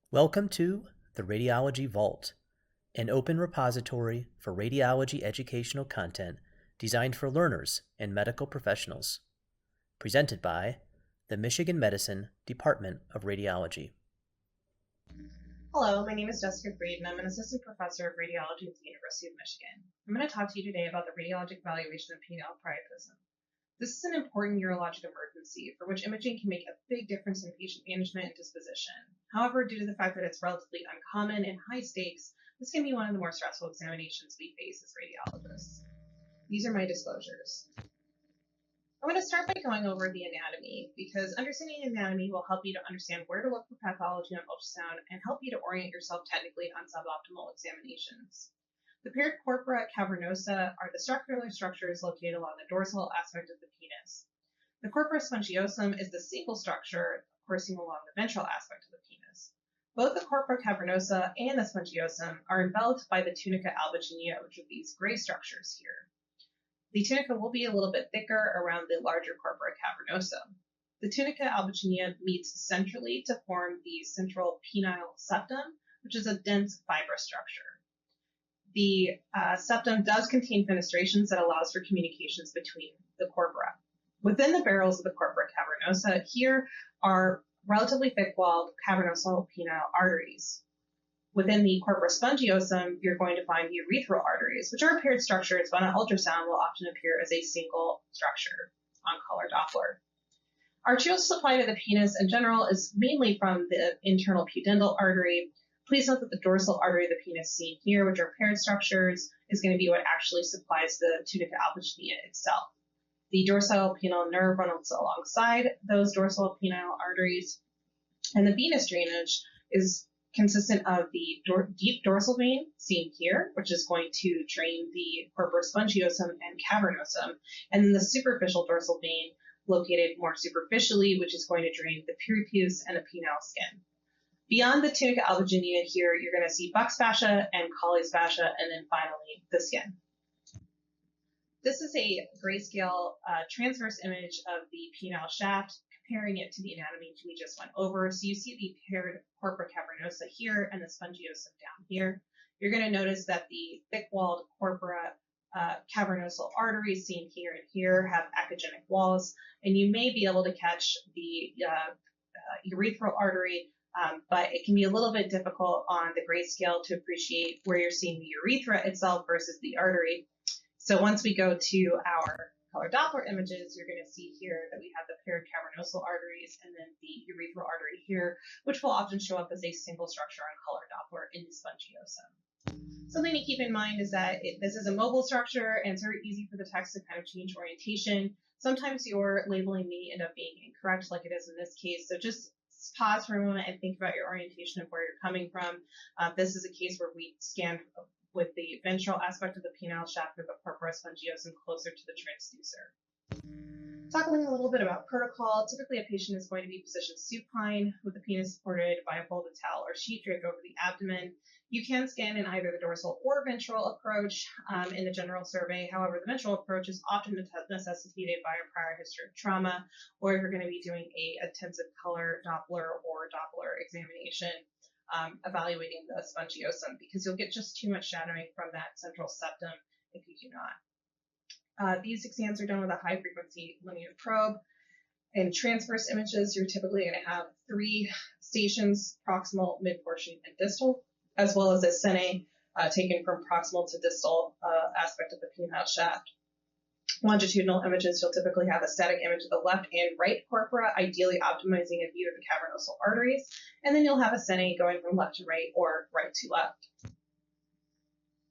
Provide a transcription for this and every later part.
Welcome to the Radiology Vault, an open repository for radiology educational content designed for learners and medical professionals. Presented by the Michigan Medicine Department of Radiology. Hello, my name is Jessica Freed, and I'm an assistant professor of radiology at the University of Michigan. I'm going to talk to you today about the radiologic evaluation of penile priapism. This is an important urologic emergency for which imaging can make a big difference in patient management and disposition. However, due to the fact that it's relatively uncommon and high stakes, this can be one of the more stressful examinations we face as radiologists. These are my disclosures. I'm going to start by going over the anatomy, because understanding anatomy will help you to understand where to look for pathology on ultrasound and help you to orient yourself technically on suboptimal examinations. The paired corpora cavernosa are the structural structures located along the dorsal aspect of the penis. The corpora spongiosum is the single structure coursing along the ventral aspect of the penis. Both the corpora cavernosa and the spongiosum are enveloped by the tunica albuginea, which are these gray structures here. The tunica will be a little bit thicker around the larger corpora cavernosa. The tunica albuginea meets centrally to form the central penile septum, which is a dense fibrous structure. The septum does contain fenestrations that allows for communications between the corpora. Within the barrels of the corpora cavernosa, here are relatively thick-walled cavernosal penile arteries. Within the corpora spongiosum, you're going to find the urethral arteries, which are paired structures, but on ultrasound will often appear as a single structure on color Doppler. Arterial supply to the penis in general is mainly from the internal pudendal artery. Please note that the dorsal artery of the penis seen here, which are paired structures, is going to be what actually supplies the tunica albuginea itself. The dorsal penile nerve runs alongside those dorsal penile arteries, and the venous drainage is consistent of the deep dorsal vein seen here, which is going to drain the corpora spongiosum and cavernosum, and then the superficial dorsal vein located more superficially, which is going to drain the peripuce and the penile skin. Beyond the tunica albuginea here, you're going to see Buck's fascia and Colles fascia, and then finally the skin. This is a grayscale transverse image of the penile shaft, comparing it to the anatomy we just went over. So you see the paired corpora cavernosa here and the spongiosum down here. You're going to notice that the thick-walled corpora cavernosal arteries seen here and here have echogenic walls, and you may be able to catch the urethral artery, but it can be a little bit difficult on the grayscale to appreciate where you're seeing the urethra itself versus the artery. So once we go to our color Doppler images, you're going to see here that we have the paired cavernosal arteries and then the urethral artery here, which will often show up as a single structure on color Doppler in the spongiosum. Something to keep in mind is that this is a mobile structure, and it's very easy for the text to kind of change orientation. Sometimes your labeling may end up being incorrect, like it is in this case. So just pause for a moment and think about your orientation of where you're coming from. This is a case where we scanned with the ventral aspect of the penile shaft of the corpora spongiosum closer to the transducer. Talking a little bit about protocol, typically a patient is going to be positioned supine with the penis supported by a folded towel or sheet draped over the abdomen. You can scan in either the dorsal or ventral approach in the general survey. However, the ventral approach is often necessitated by a prior history of trauma, or if you're going to be doing an intensive color Doppler or Doppler examination, evaluating the spongiosum, because you'll get just too much shadowing from that central septum if you do not. These exams are done with a high-frequency linear probe. In transverse images, you're typically going to have 3 stations, proximal, mid-portion, and distal, as well as a sene taken from proximal to distal aspect of the penile shaft. Longitudinal images, you'll typically have a static image of the left and right corpora, ideally optimizing a view of the cavernosal arteries, and then you'll have a sene going from left to right or right to left.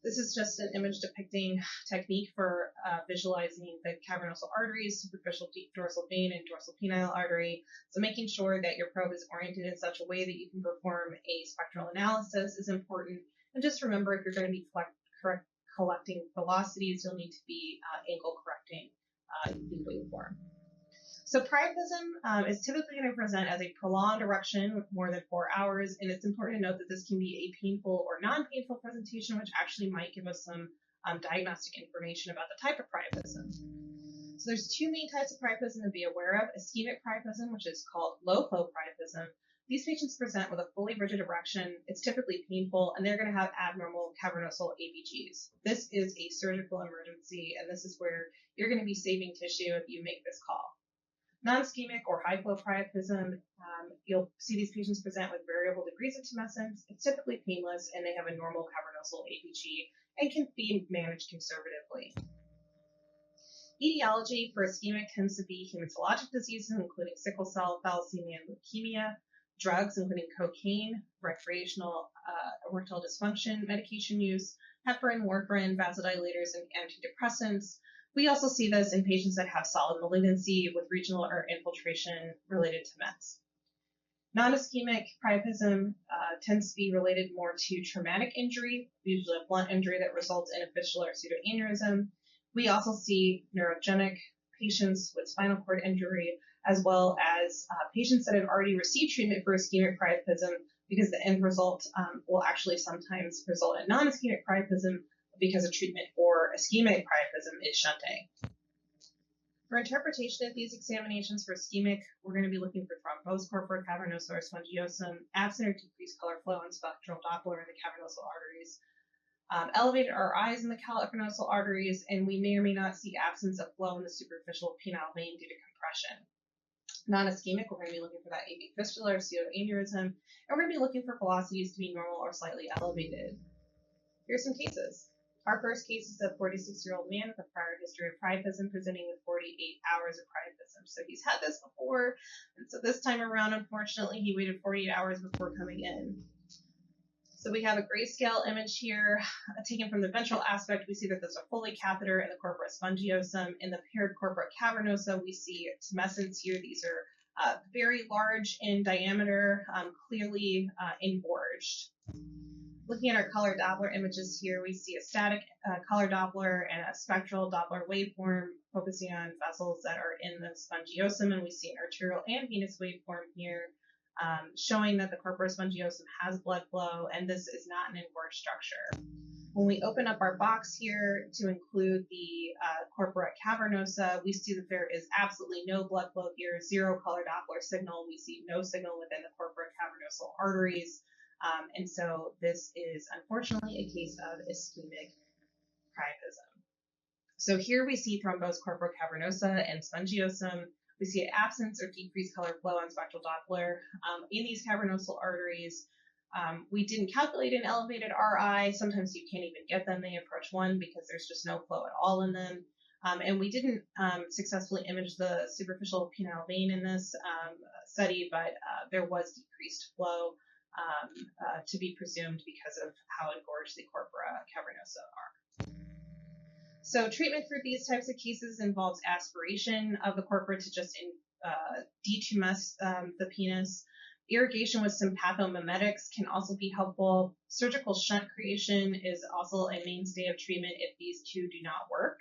This is just an image depicting technique for visualizing the cavernosal arteries, superficial deep dorsal vein, and dorsal penile artery. So making sure that your probe is oriented in such a way that you can perform a spectral analysis is important. And just remember, if you're going to be collecting velocities, you'll need to be angle correcting the waveform. So priapism is typically going to present as a prolonged erection with more than 4 hours, and it's important to note that this can be a painful or non-painful presentation, which actually might give us some diagnostic information about the type of priapism. So there's 2 main types of priapism to be aware of: ischemic priapism, which is called low flow priapism, these patients present with a fully rigid erection. It's typically painful, and they're going to have abnormal cavernosal ABGs. This is a surgical emergency, and this is where you're going to be saving tissue if you make this call. Non-ischemic or high-flow priapism, you'll see these patients present with variable degrees of tumescence. It's typically painless, and they have a normal cavernosal ABG and can be managed conservatively. Etiology for ischemic tends to be hematologic diseases, including sickle cell, thalassemia, and leukemia, drugs, including cocaine, recreational erectile dysfunction, medication use, heparin, warfarin, vasodilators, and antidepressants. We also see this in patients that have solid malignancy with regional or infiltration related to mets. Non-ischemic priapism tends to be related more to traumatic injury, usually a blunt injury that results in a fistula or pseudoaneurysm. We also see neurogenic patients with spinal cord injury, as well as patients that have already received treatment for ischemic priapism, because the end result will actually sometimes result in non-ischemic priapism because of treatment for ischemic priapism is shunting. For interpretation of these examinations for ischemic, we're going to be looking for thrombosed corpora cavernosa or spongiosum, absent or decreased color flow and spectral Doppler in the cavernosal arteries, elevated RIs in the cavernosal arteries, and we may or may not see absence of flow in the superficial penile vein due to compression. Non-ischemic, we're going to be looking for that AV fistula or pseudoaneurysm, and we're going to be looking for velocities to be normal or slightly elevated. Here's some cases. Our first case is a 46-year-old man with a prior history of priapism presenting with 48 hours of priapism. So he's had this before, and so this time around, unfortunately, he waited 48 hours before coming in. So we have a grayscale image here taken from the ventral aspect. We see that there's a Foley catheter in the corpora spongiosum. In the paired corpora cavernosa, we see tumescence here. These are very large in diameter, clearly engorged. Looking at our color Doppler images here, we see a static color Doppler and a spectral Doppler waveform focusing on vessels that are in the spongiosum, and we see an arterial and venous waveform here showing that the corpora spongiosum has blood flow, and this is not an engorged structure. When we open up our box here to include the corpora cavernosa, we see that there is absolutely no blood flow here, zero color Doppler signal. We see no signal within the corpora cavernosal arteries. And so this is unfortunately a case of ischemic priapism. So here we see thrombosed corpora cavernosa and spongiosum. We see absence or decreased color flow on spectral Doppler in these cavernosal arteries. We didn't calculate an elevated RI. Sometimes you can't even get them. They approach 1 because there's just no flow at all in them. And we didn't successfully image the superficial penile vein in this study, but there was decreased flow to be presumed because of how engorged the corpora cavernosa are. So treatment for these types of cases involves aspiration of the corpora to just detumesce the penis. Irrigation with some pathomimetics can also be helpful. Surgical shunt creation is also a mainstay of treatment if these two do not work.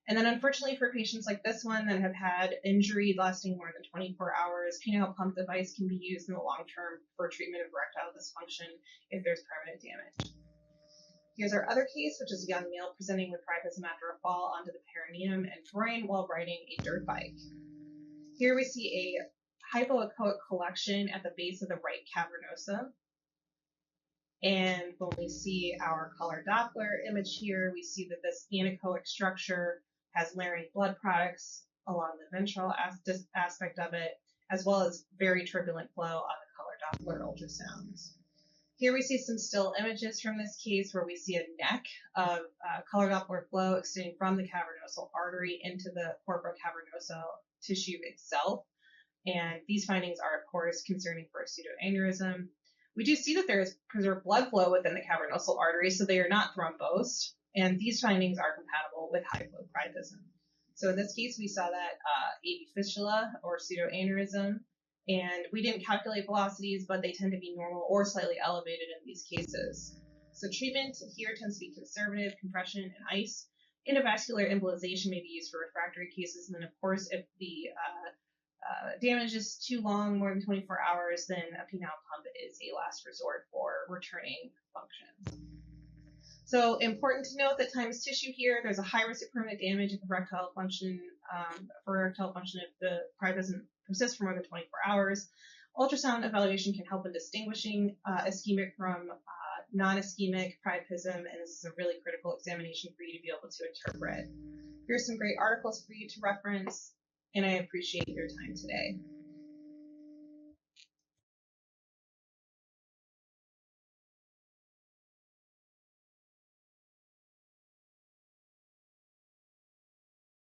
And then unfortunately for patients like this one that have had injury lasting more than 24 hours, penile pump device can be used in the long term for treatment of erectile dysfunction if there's permanent damage. Here's our other case, which is a young male presenting with priapism after a fall onto the perineum and groin while riding a dirt bike. Here we see a hypoechoic collection at the base of the right cavernosa. And when we see our color Doppler image here, we see that this anechoic structure has layering blood products along the ventral aspect of it, as well as very turbulent flow on the color Doppler ultrasounds. Here we see some still images from this case where we see a neck of color Doppler flow extending from the cavernosal artery into the corpora cavernosa tissue itself. And these findings are, of course, concerning for a pseudoaneurysm. We do see that there is preserved blood flow within the cavernosal artery, so they are not thrombosed, and these findings are compatible with high-flow priapism. So in this case, we saw that AV fistula or pseudoaneurysm, and we didn't calculate velocities, but they tend to be normal or slightly elevated in these cases. So treatment here tends to be conservative, compression, and ice. Endovascular embolization may be used for refractory cases, and then of course, if the damage is too long, more than 24 hours, then a penile pump is a last resort for returning function. So important to note that time is tissue here. There's a high risk of permanent damage of erectile function, if the priapism persists for more than 24 hours. Ultrasound evaluation can help in distinguishing ischemic from non-ischemic priapism, and this is a really critical examination for you to be able to interpret. Here's some great articles for you to reference, and I appreciate your time today.